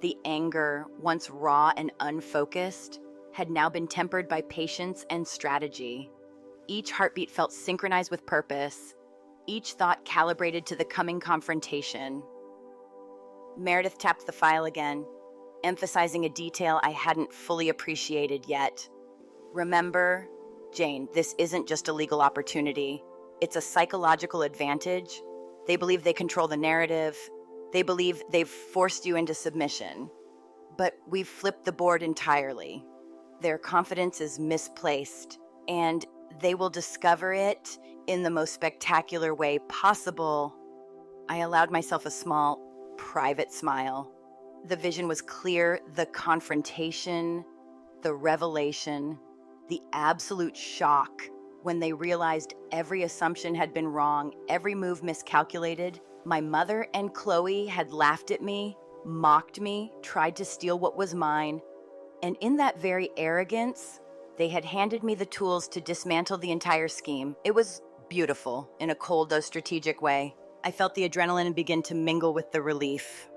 The anger, once raw and unfocused, had now been tempered by patience and strategy. Each heartbeat felt synchronized with purpose, each thought calibrated to the coming confrontation. Meredith tapped the file again, emphasizing a detail I hadn't fully appreciated yet. "Remember, Jane, this isn't just a legal opportunity. It's a psychological advantage. They believe they control the narrative. They believe they've forced you into submission. But we've flipped the board entirely. Their confidence is misplaced, and they will discover it in the most spectacular way possible." I allowed myself a small, private smile. The vision was clear, the confrontation, the revelation, the absolute shock. When they realized every assumption had been wrong, every move miscalculated, my mother and Chloe had laughed at me, mocked me, tried to steal what was mine, and in that very arrogance, they had handed me the tools to dismantle the entire scheme. It was beautiful in a cold though strategic way. I felt the adrenaline begin to mingle with the relief.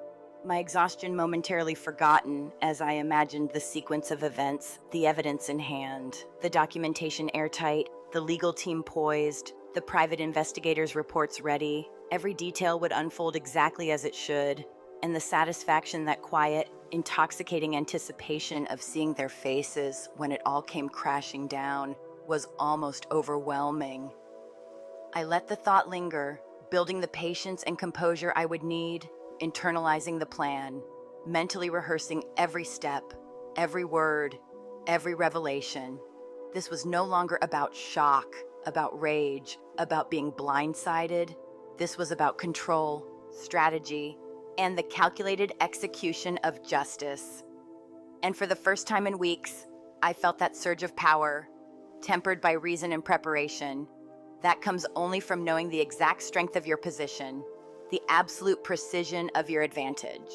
My exhaustion momentarily forgotten as I imagined the sequence of events, the evidence in hand, the documentation airtight, the legal team poised, the private investigators' reports ready. Every detail would unfold exactly as it should, and the satisfaction, that quiet, intoxicating anticipation of seeing their faces when it all came crashing down, was almost overwhelming. I let the thought linger, building the patience and composure I would need, internalizing the plan, mentally rehearsing every step, every word, every revelation. This was no longer about shock, about rage, about being blindsided. This was about control, strategy, and the calculated execution of justice. And for the first time in weeks, I felt that surge of power, tempered by reason and preparation. That comes only from knowing the exact strength of your position, the absolute precision of your advantage,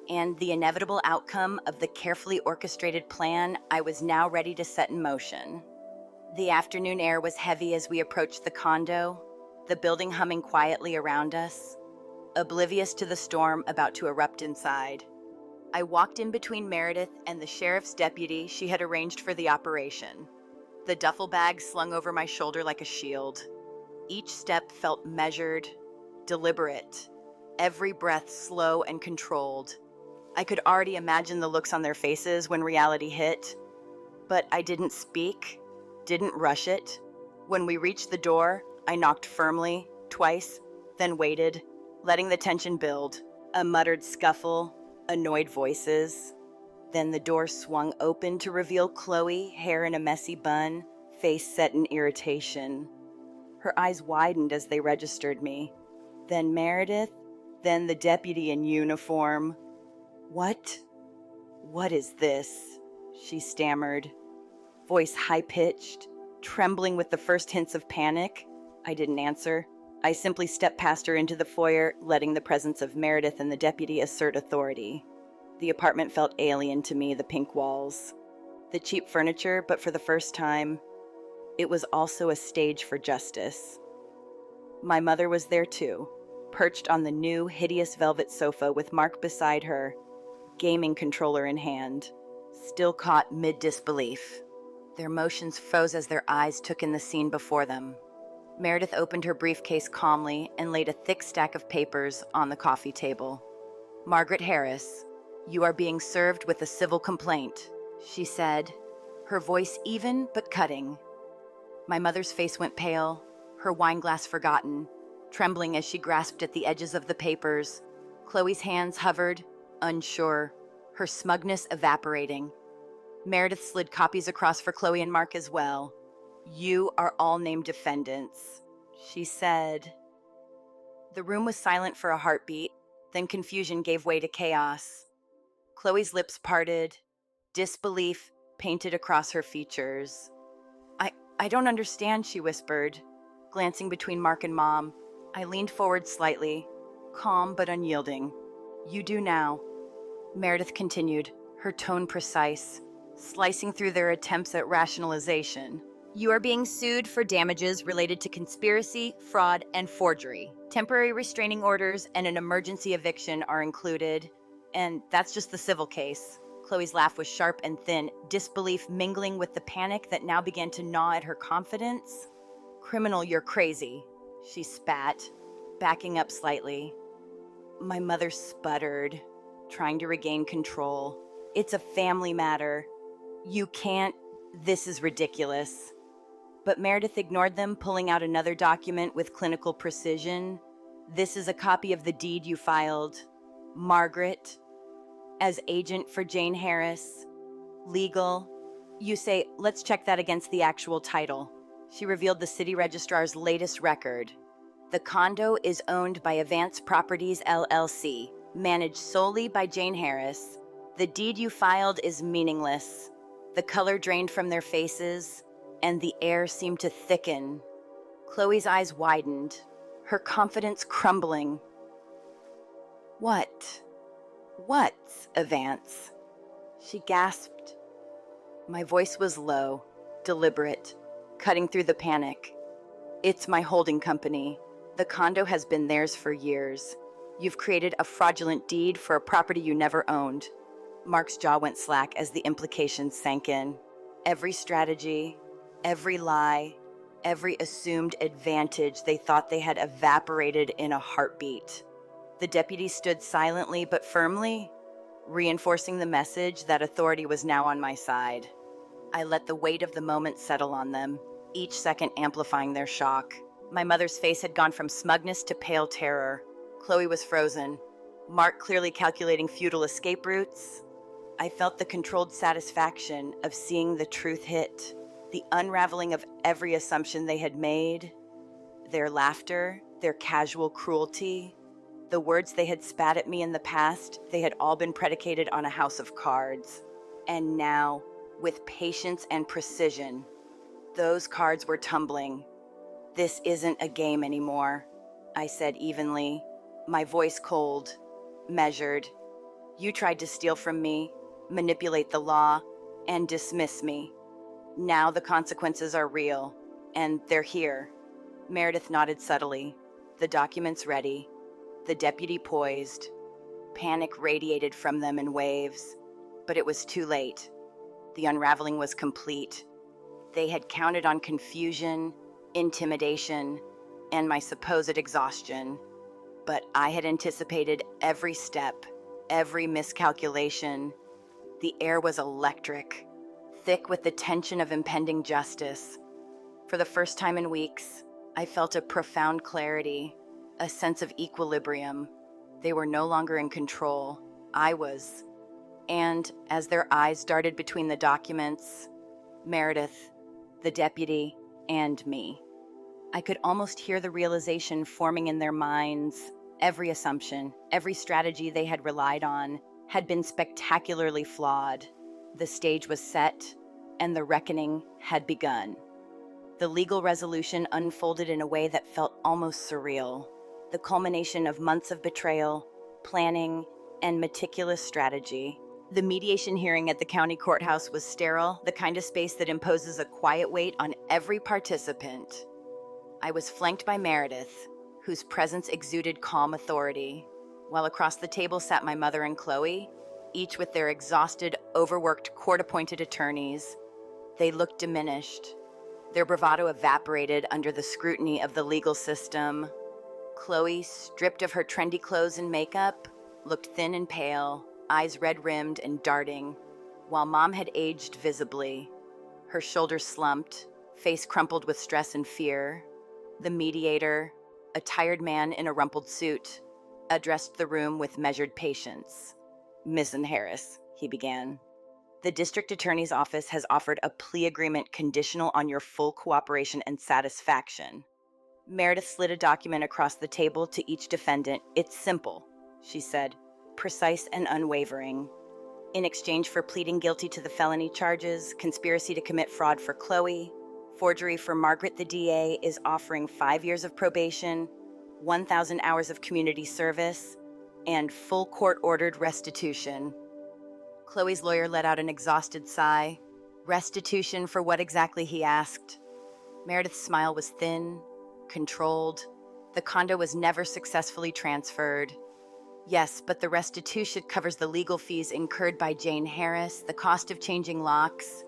and the inevitable outcome of the carefully orchestrated plan I was now ready to set in motion. The afternoon air was heavy as we approached the condo, the building humming quietly around us, oblivious to the storm about to erupt inside. I walked in between Meredith and the sheriff's deputy she had arranged for the operation, the duffel bag slung over my shoulder like a shield. Each step felt measured, deliberate, every breath slow and controlled. I could already imagine the looks on their faces when reality hit, but I didn't speak, didn't rush it. When we reached the door, I knocked firmly, twice, then waited, letting the tension build. A muttered scuffle, annoyed voices. Then the door swung open to reveal Chloe, hair in a messy bun, face set in irritation. Her eyes widened as they registered me. Then Meredith, then the deputy in uniform. What is this?" she stammered, voice high-pitched, trembling with the first hints of panic. I didn't answer. I simply stepped past her into the foyer, letting the presence of Meredith and the deputy assert authority. The apartment felt alien to me, the pink walls, the cheap furniture, but for the first time, it was also a stage for justice. My mother was there too, perched on the new, hideous velvet sofa with Mark beside her, gaming controller in hand, still caught mid-disbelief. Their motions froze as their eyes took in the scene before them. Meredith opened her briefcase calmly and laid a thick stack of papers on the coffee table. "Margaret Harris, you are being served with a civil complaint," she said, her voice even but cutting. My mother's face went pale, her wineglass forgotten, trembling as she grasped at the edges of the papers. Chloe's hands hovered, unsure, her smugness evaporating. Meredith slid copies across for Chloe and Mark as well. "You are all named defendants," she said. The room was silent for a heartbeat, then confusion gave way to chaos. Chloe's lips parted, disbelief painted across her features. I don't understand," she whispered, glancing between Mark and Mom. I leaned forward slightly, calm but unyielding. "You do now," Meredith continued, her tone precise, slicing through their attempts at rationalization. "You are being sued for damages related to conspiracy, fraud, and forgery. Temporary restraining orders and an emergency eviction are included, and that's just the civil case." Chloe's laugh was sharp and thin, disbelief mingling with the panic that now began to gnaw at her confidence. "Criminal, you're crazy," she spat, backing up slightly. My mother sputtered, trying to regain control. "It's a family matter. You can't. This is ridiculous." But Meredith ignored them, pulling out another document with clinical precision. "This is a copy of the deed you filed. Margaret, as agent for Jane Harris. Legal. You say, let's check that against the actual title." She revealed the city registrar's latest record. "The condo is owned by Advance Properties, LLC, managed solely by Jane Harris. The deed you filed is meaningless." The color drained from their faces. and the air seemed to thicken. Chloe's eyes widened, her confidence crumbling. What? What's Avance? She gasped. My voice was low, deliberate, cutting through the panic. It's my holding company. The condo has been theirs for years. You've created a fraudulent deed for a property you never owned. Mark's jaw went slack as the implications sank in. Every strategy, every lie, every assumed advantage they thought they had evaporated in a heartbeat. The deputy stood silently but firmly, reinforcing the message that authority was now on my side. I let the weight of the moment settle on them, each second amplifying their shock. My mother's face had gone from smugness to pale terror. Chloe was frozen, Mark clearly calculating futile escape routes. I felt the controlled satisfaction of seeing the truth hit, the unraveling of every assumption they had made, their laughter, their casual cruelty. The words they had spat at me in the past, they had all been predicated on a house of cards. And now, with patience and precision, those cards were tumbling. This isn't a game anymore, I said evenly, my voice cold, measured. You tried to steal from me, manipulate the law, and dismiss me. Now the consequences are real, and they're here. Meredith nodded subtly, the documents ready, the deputy poised. Panic radiated from them in waves, but it was too late. The unraveling was complete. They had counted on confusion, intimidation, and my supposed exhaustion. But I had anticipated every step, every miscalculation. The air was electric, thick with the tension of impending justice. For the first time in weeks, I felt a profound clarity, a sense of equilibrium. They were no longer in control. I was. And as their eyes darted between the documents, Meredith, the deputy, and me, I could almost hear the realization forming in their minds. Every assumption, every strategy they had relied on had been spectacularly flawed. The stage was set, and the reckoning had begun. The legal resolution unfolded in a way that felt almost surreal, the culmination of months of betrayal, planning, and meticulous strategy. The mediation hearing at the county courthouse was sterile, the kind of space that imposes a quiet weight on every participant. I was flanked by Meredith, whose presence exuded calm authority, while across the table sat my mother and Chloe, each with their exhausted, overworked, court-appointed attorneys. They looked diminished. Their bravado evaporated under the scrutiny of the legal system. Chloe, stripped of her trendy clothes and makeup, looked thin and pale, eyes red-rimmed and darting, while Mom had aged visibly. Her shoulders slumped, face crumpled with stress and fear. The mediator, a tired man in a rumpled suit, addressed the room with measured patience. "Miss Harris," he began, "the district attorney's office has offered a plea agreement conditional on your full cooperation and satisfaction." Meredith slid a document across the table to each defendant. "It's simple," she said, precise and unwavering. "In exchange for pleading guilty to the felony charges, conspiracy to commit fraud for Chloe, forgery for Margaret, the DA is offering 5 years of probation, 1,000 hours of community service, and full court-ordered restitution." Chloe's lawyer let out an exhausted sigh. Restitution for what exactly, he asked. Meredith's smile was thin, controlled. The condo was never successfully transferred. "Yes, but the restitution covers the legal fees incurred by Jane Harris, the cost of changing locks,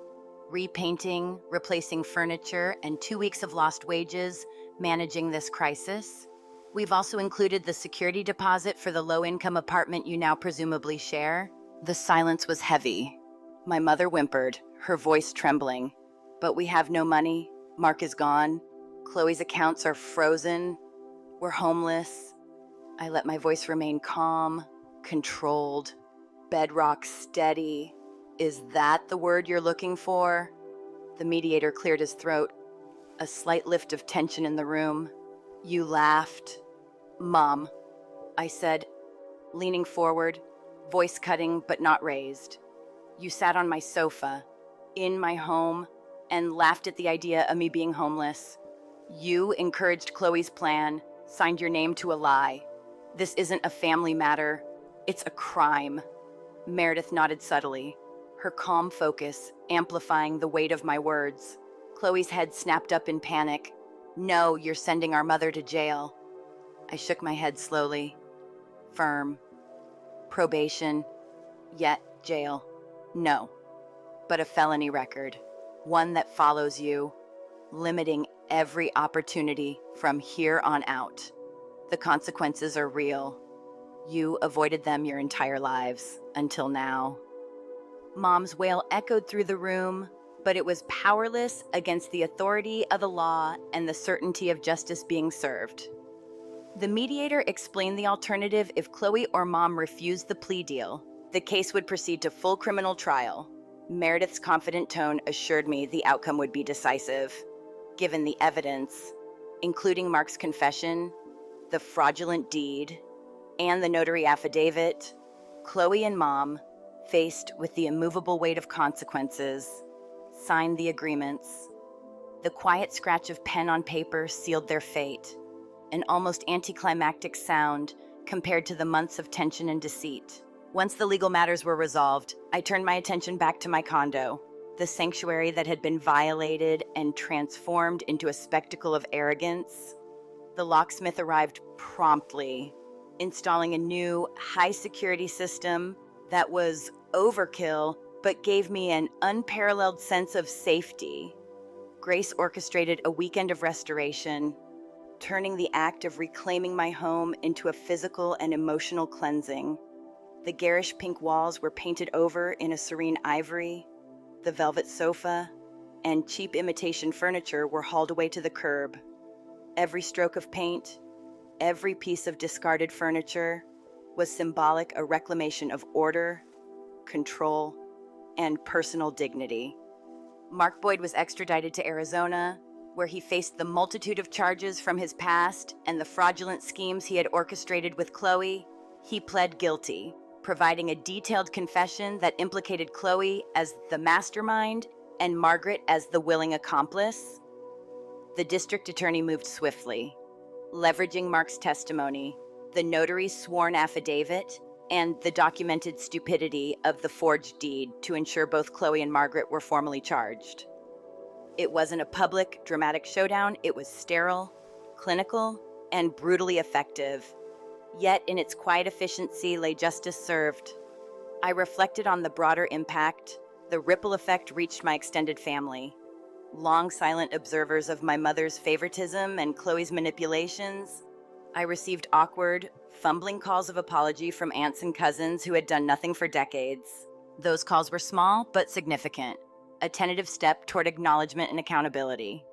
repainting, replacing furniture, and 2 weeks of lost wages managing this crisis. We've also included the security deposit for the low-income apartment you now presumably share." The silence was heavy. My mother whimpered, her voice trembling. "But we have no money. Mark is gone. Chloe's accounts are frozen. We're homeless." I let my voice remain calm, controlled, bedrock steady. "Is that the word you're looking for?" The mediator cleared his throat, a slight lift of tension in the room. "You laughed." "Mom," I said, leaning forward, voice cutting but not raised. "You sat on my sofa, in my home, and laughed at the idea of me being homeless. You encouraged Chloe's plan, signed your name to a lie. This isn't a family matter. It's a crime. Meredith nodded subtly, her calm focus amplifying the weight of my words. Chloe's head snapped up in panic. No, you're sending our mother to jail. I shook my head slowly. Firm. Probation. Yet jail. No. But a felony record. One that follows you, limiting every opportunity from here on out. The consequences are real. You avoided them your entire lives, until now. Mom's wail echoed through the room, but it was powerless against the authority of the law and the certainty of justice being served. The mediator explained the alternative: if Chloe or Mom refused the plea deal, the case would proceed to full criminal trial. Meredith's confident tone assured me the outcome would be decisive. Given the evidence, including Mark's confession, the fraudulent deed, and the notary affidavit, Chloe and Mom, faced with the immovable weight of consequences, signed the agreements. The quiet scratch of pen on paper sealed their fate, an almost anticlimactic sound compared to the months of tension and deceit. Once the legal matters were resolved, I turned my attention back to my condo, the sanctuary that had been violated and transformed into a spectacle of arrogance. The locksmith arrived promptly, installing a new high-security system that was overkill but gave me an unparalleled sense of safety. Grace orchestrated a weekend of restoration, turning the act of reclaiming my home into a physical and emotional cleansing. The garish pink walls were painted over in a serene ivory. The velvet sofa and cheap imitation furniture were hauled away to the curb. Every stroke of paint, every piece of discarded furniture was symbolic a reclamation of order, control, and personal dignity. Mark Boyd was extradited to Arizona, where he faced the multitude of charges from his past and the fraudulent schemes he had orchestrated with Chloe. He pled guilty, providing a detailed confession that implicated Chloe as the mastermind and Margaret as the willing accomplice. The district attorney moved swiftly, leveraging Mark's testimony, the notary's sworn affidavit, and the documented stupidity of the forged deed to ensure both Chloe and Margaret were formally charged. It wasn't a public, dramatic showdown. It was sterile, clinical, and brutally effective. Yet in its quiet efficiency lay justice served. I reflected on the broader impact. The ripple effect reached my extended family. Long silent observers of my mother's favoritism and Chloe's manipulations. I received awkward, fumbling calls of apology from aunts and cousins who had done nothing for decades. Those calls were small but significant, a tentative step toward acknowledgement and accountability.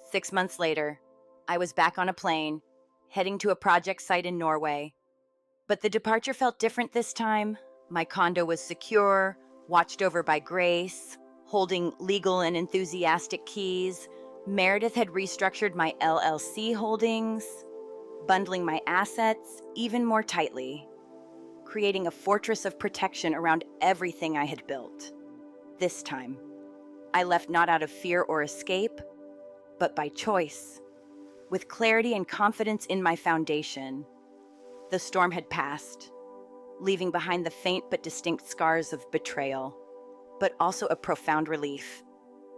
6 months later, I was back on a plane, heading to a project site in Norway. But the departure felt different this time. My condo was secure, watched over by Grace, holding legal and enthusiastic keys. Meredith had restructured my LLC holdings, bundling my assets even more tightly, creating a fortress of protection around everything I had built. This time, I left not out of fear or escape, but by choice, with clarity and confidence in my foundation. The storm had passed, leaving behind the faint but distinct scars of betrayal, but also a profound relief,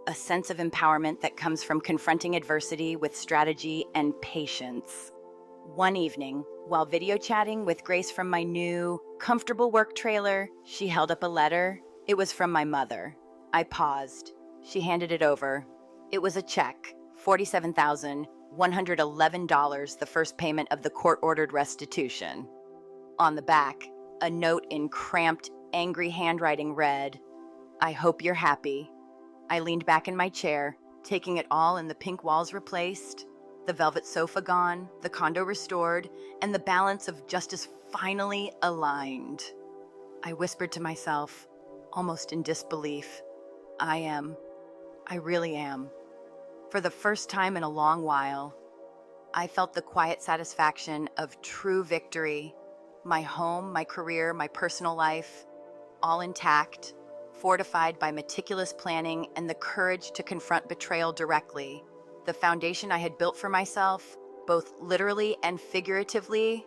a sense of empowerment that comes from confronting adversity with strategy and patience. One evening, while video chatting with Grace from my new, comfortable work trailer, she held up a letter. It was from my mother. I paused. She handed it over. It was a check, $47,111, the first payment of the court-ordered restitution. On the back, a note in cramped, angry handwriting read, "I hope you're happy." I leaned back in my chair, taking it all in: the pink walls replaced, the velvet sofa gone, the condo restored, and the balance of justice finally aligned. I whispered to myself, almost in disbelief, I really am. For the first time in a long while, I felt the quiet satisfaction of true victory. My home, my career, my personal life, all intact, fortified by meticulous planning and the courage to confront betrayal directly. The foundation I had built for myself, both literally and figuratively,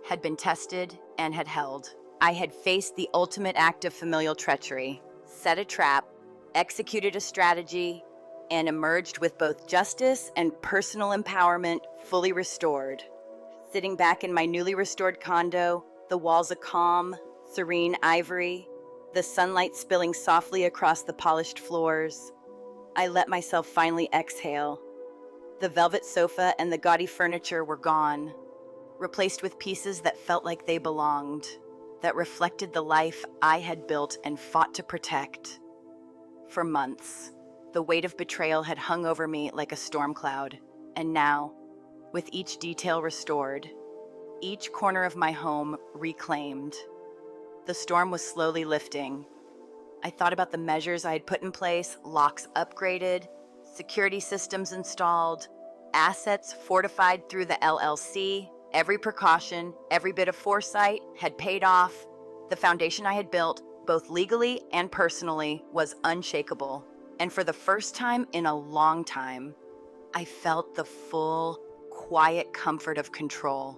had been tested and had held. I had faced the ultimate act of familial treachery, set a trap, executed a strategy, and emerged with both justice and personal empowerment fully restored. Sitting back in my newly restored condo, the walls a calm, serene ivory, the sunlight spilling softly across the polished floors, I let myself finally exhale. The velvet sofa and the gaudy furniture were gone, replaced with pieces that felt like they belonged, that reflected the life I had built and fought to protect. For months, the weight of betrayal had hung over me like a storm cloud, and now, with each detail restored, each corner of my home reclaimed, the storm was slowly lifting. I thought about the measures I had put in place, locks upgraded, security systems installed, assets fortified through the LLC. Every precaution, every bit of foresight had paid off. The foundation I had built, both legally and personally, was unshakable. And for the first time in a long time, I felt the full, quiet comfort of control.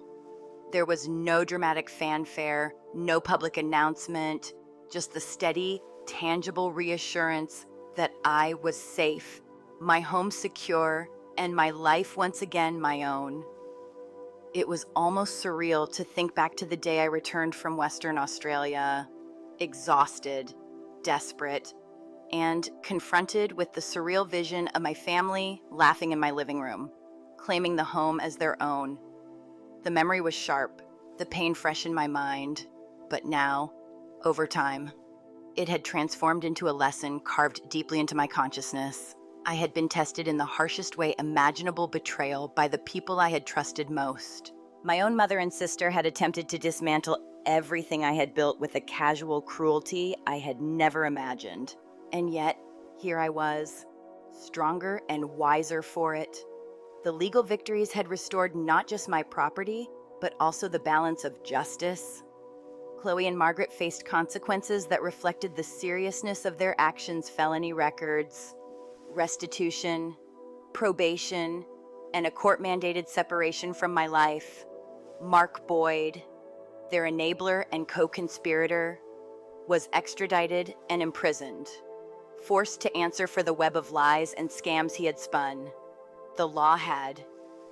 There was no dramatic fanfare, no public announcement, just the steady, tangible reassurance that I was safe, my home secure, and my life once again my own. It was almost surreal to think back to the day I returned from Western Australia, exhausted, desperate, and confronted with the surreal vision of my family laughing in my living room, claiming the home as their own. The memory was sharp, the pain fresh in my mind, but now, over time, it had transformed into a lesson carved deeply into my consciousness. I had been tested in the harshest way imaginable betrayal by the people I had trusted most. My own mother and sister had attempted to dismantle everything I had built with a casual cruelty I had never imagined. And yet, here I was, stronger and wiser for it. The legal victories had restored not just my property, but also the balance of justice. Chloe and Margaret faced consequences that reflected the seriousness of their actions, felony records, restitution, probation, and a court-mandated separation from my life. Mark Boyd, their enabler and co-conspirator, was extradited and imprisoned, forced to answer for the web of lies and scams he had spun. The law had,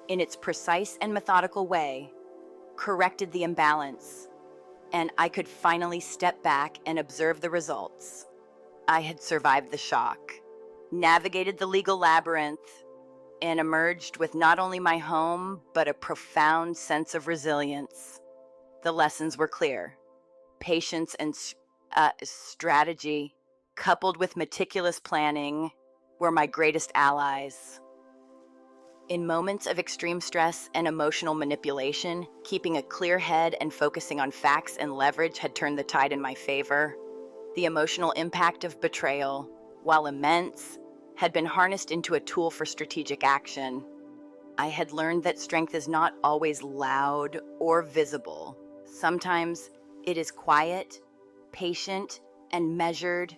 in its precise and methodical way, corrected the imbalance, and I could finally step back and observe the results. I had survived the shock, navigated the legal labyrinth, and emerged with not only my home, but a profound sense of resilience. The lessons were clear. Patience and strategy, coupled with meticulous planning, were my greatest allies. In moments of extreme stress and emotional manipulation, keeping a clear head and focusing on facts and leverage had turned the tide in my favor. The emotional impact of betrayal, while immense, had been harnessed into a tool for strategic action. I had learned that strength is not always loud or visible. Sometimes it is quiet, patient, and measured,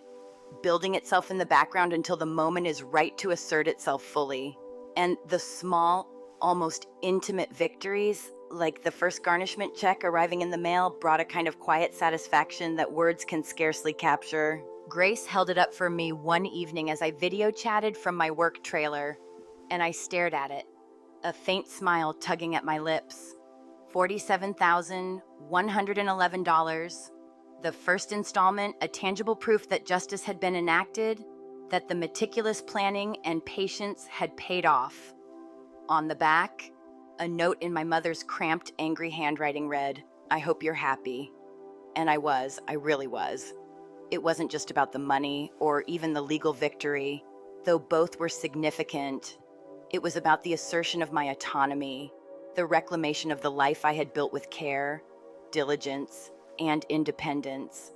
building itself in the background until the moment is right to assert itself fully. And the small, almost intimate victories, like the first garnishment check arriving in the mail, brought a kind of quiet satisfaction that words can scarcely capture. Grace held it up for me one evening as I video chatted from my work trailer, and I stared at it, a faint smile tugging at my lips. $47,111, the first installment, a tangible proof that justice had been enacted, that the meticulous planning and patience had paid off. On the back, a note in my mother's cramped, angry handwriting read, "I hope you're happy." And I really was. It wasn't just about the money or even the legal victory, though both were significant. It was about the assertion of my autonomy, the reclamation of the life I had built with care, diligence, and independence.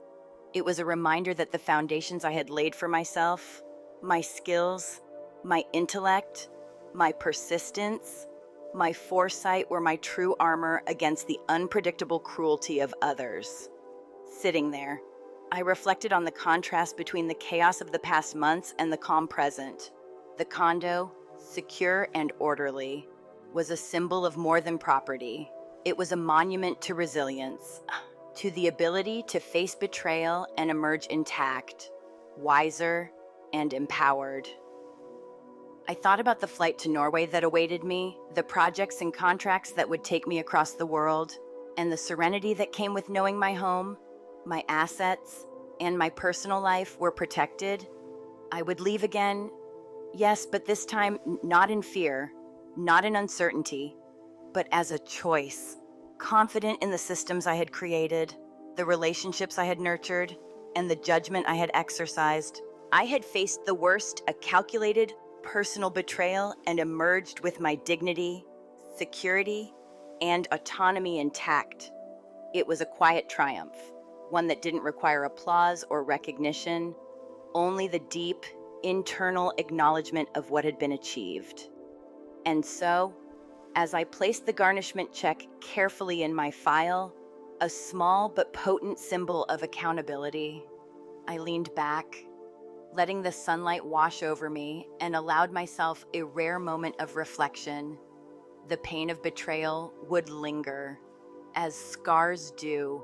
It was a reminder that the foundations I had laid for myself, my skills, my intellect, my persistence, my foresight were my true armor against the unpredictable cruelty of others. Sitting there, I reflected on the contrast between the chaos of the past months and the calm present. The condo, secure and orderly, was a symbol of more than property. It was a monument to resilience, to the ability to face betrayal and emerge intact, wiser, and empowered. I thought about the flight to Norway that awaited me, the projects and contracts that would take me across the world, and the serenity that came with knowing my home, my assets, and my personal life were protected. I would leave again, yes, but this time not in fear, not in uncertainty, but as a choice, confident in the systems I had created, the relationships I had nurtured, and the judgment I had exercised. I had faced the worst, a calculated, personal betrayal, and emerged with my dignity, security, and autonomy intact. It was a quiet triumph, one that didn't require applause or recognition, only the deep, internal acknowledgement of what had been achieved. And so, as I placed the garnishment check carefully in my file, a small but potent symbol of accountability, I leaned back, letting the sunlight wash over me, and allowed myself a rare moment of reflection. The pain of betrayal would linger, as scars do,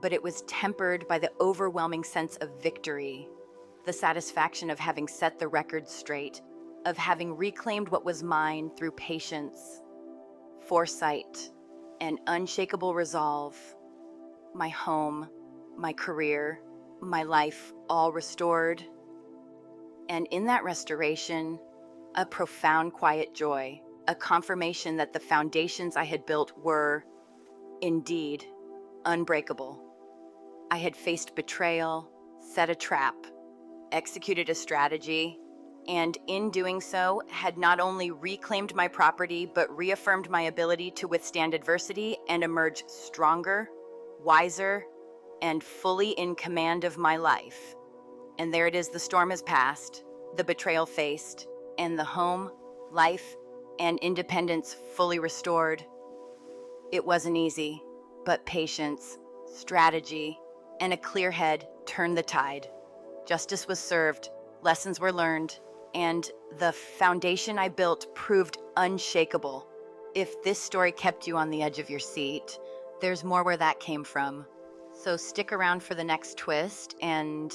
but it was tempered by the overwhelming sense of victory, the satisfaction of having set the record straight, of having reclaimed what was mine through patience, foresight, and unshakable resolve. My home, my career, my life all restored. And in that restoration, a profound quiet joy, a confirmation that the foundations I had built were, indeed, unbreakable. I had faced betrayal, set a trap, executed a strategy, and in doing so, had not only reclaimed my property, but reaffirmed my ability to withstand adversity and emerge stronger, wiser, and fully in command of my life. And there it is, the storm has passed, the betrayal faced, and the home, life, and independence fully restored. It wasn't easy, but patience, strategy, and a clear head turned the tide. Justice was served, lessons were learned, and the foundation I built proved unshakable. If this story kept you on the edge of your seat, there's more where that came from. So stick around for the next twist and,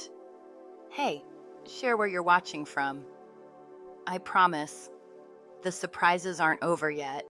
hey, share where you're watching from. I promise, the surprises aren't over yet.